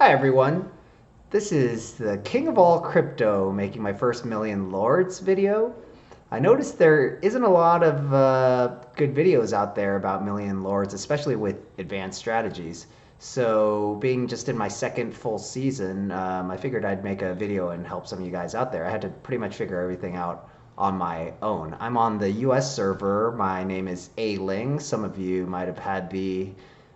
Hi everyone, this is the King of All Crypto making my first Million Lords video. I noticed there isn't a lot of good videos out there about Million Lords, especially with advanced strategies. So being just in my second full season, I figured I'd make a video and help some of you guys out there. I had to pretty much figure everything out on my own. I'm on the US server. My name is A-Ling. Some of you might have had the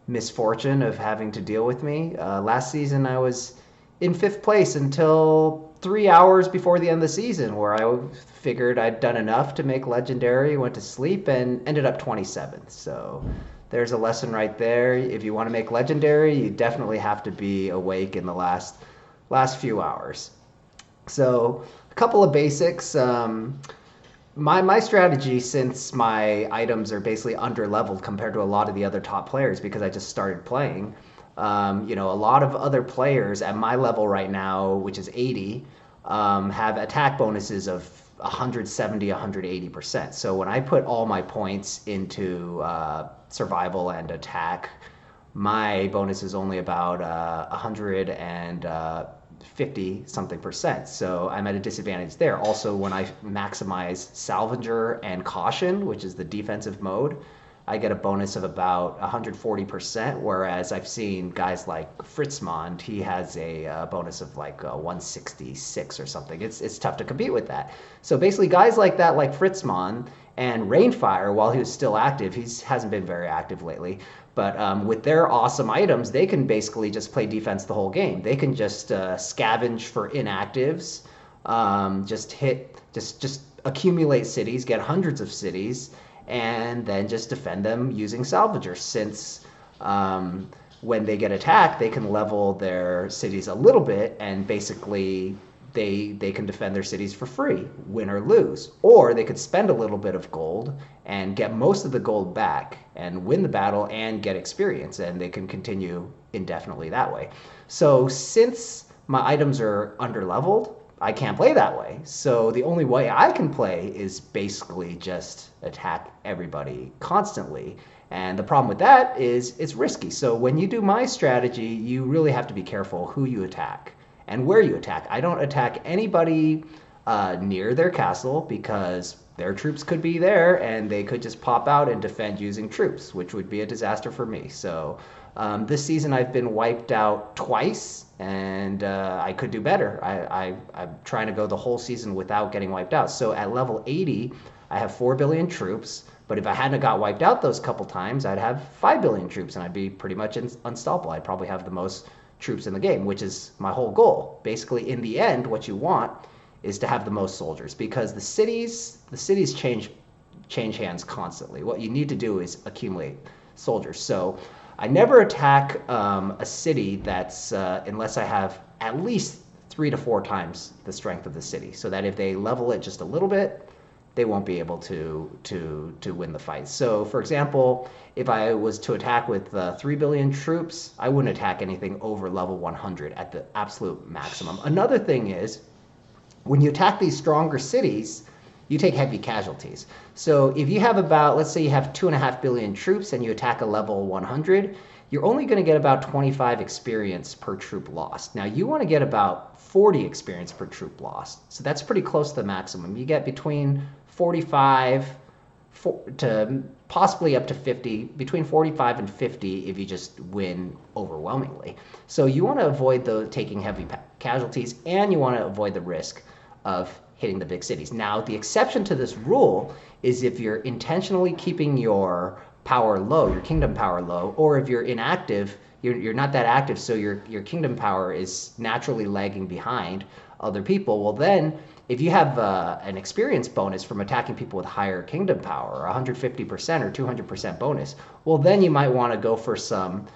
misfortune of having to deal with me. Last season, I was in fifth place until 3 hours before the end of the season, where I figured I'd done enough to make legendary, went to sleep, and ended up 27th. So there's a lesson right there. If you want to make legendary, you definitely have to be awake in the last few hours. So a couple of basics. My strategy, since my items are basically under leveled compared to a lot of the other top players because I just started playing, a lot of other players at my level right now, which is 80, have attack bonuses of 170, 180%. So when I put all my points into survival and attack, my bonus is only about 150 something percent. So I'm at a disadvantage there. Also, when I maximize Salvager and Caution, which is the defensive mode, I get a bonus of about 140%, whereas I've seen guys like Fritzmond, he has a bonus of like 166 or something. It's tough to compete with that. So basically, guys like that, like Fritzmond and Rainfire, while he was still active, he hasn't been very active lately. But with their awesome items, they can basically just play defense the whole game. They can just scavenge for inactives, just accumulate cities, get hundreds of cities, and then just defend them using Salvager. Since when they get attacked, they can level their cities a little bit, and basically they can defend their cities for free, win or lose. Or they could spend a little bit of gold and get most of the gold back and win the battle and get experience, and they can continue indefinitely that way. So since my items are under leveled, I can't play that way. So the only way I can play is basically just attack everybody constantly. And the problem with that is it's risky. So when you do my strategy, you really have to be careful who you attack and where you attack. I don't attack anybody near their castle because their troops could be there and they could just pop out and defend using troops, which would be a disaster for me. So this season I've been wiped out twice, and I could do better. I'm trying to go the whole season without getting wiped out. So at level 80, I have 4 billion troops, but if I hadn't got wiped out those couple times, I'd have 5 billion troops, and I'd be pretty much unstoppable. I'd probably have the most troops in the game, which is my whole goal. Basically, in the end, what you want is to have the most soldiers, because the cities change hands constantly. What you need to do is accumulate soldiers. So I never attack a city that's unless I have at least 3 to 4 times the strength of the city, so that if they level it just a little bit, they won't be able to win the fight. So, for example, if I was to attack with 3 billion troops, I wouldn't attack anything over level 100 at the absolute maximum. Another thing is, when you attack these stronger cities, you take heavy casualties. So if you have about, let's say you have 2.5 billion troops and you attack a level 100, you're only going to get about 25 experience per troop lost. Now you want to get about 40 experience per troop lost. So that's pretty close to the maximum. You get between 45 to possibly up to 50, between 45 and 50 if you just win overwhelmingly. So you want to avoid taking heavy casualties, and you want to avoid the risk of hitting the big cities. Now, the exception to this rule is if you're intentionally keeping your power low, your kingdom power low, or if you're inactive, you're not that active, so your kingdom power is naturally lagging behind other people. Well, then, if you have an experience bonus from attacking people with higher kingdom power, 150% or 200% bonus, well, then you might want to go for some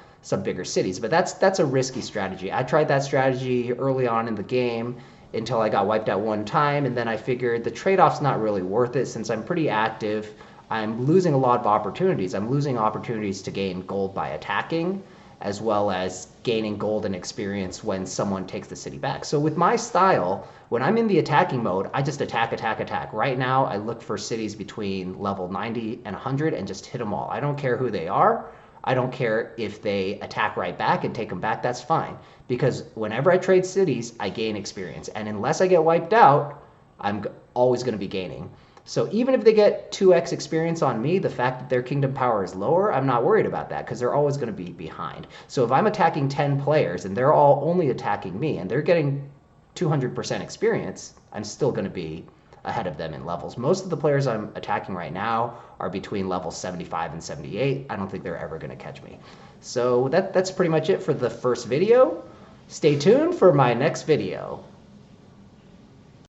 bigger cities. But that's a risky strategy. I tried that strategy early on in the game until I got wiped out one time, and then I figured the trade-off's not really worth it. Since I'm pretty active, I'm losing a lot of opportunities. I'm losing opportunities to gain gold by attacking, as well as gaining gold and experience when someone takes the city back. So with my style, when I'm in the attacking mode, I just attack, attack, attack. Right now, I look for cities between level 90 and 100 and just hit them all. I don't care who they are. I don't care if they attack right back and take them back, that's fine. Because whenever I trade cities, I gain experience. And unless I get wiped out, I'm always going to be gaining. So even if they get 2x experience on me, the fact that their kingdom power is lower, I'm not worried about that because they're always going to be behind. So if I'm attacking 10 players and they're all only attacking me and they're getting 200% experience, I'm still going to be ahead of them in levels. Most of the players I'm attacking right now are between levels 75 and 78. I don't think they're ever going to catch me. So that's pretty much it for the first video. Stay tuned for my next video.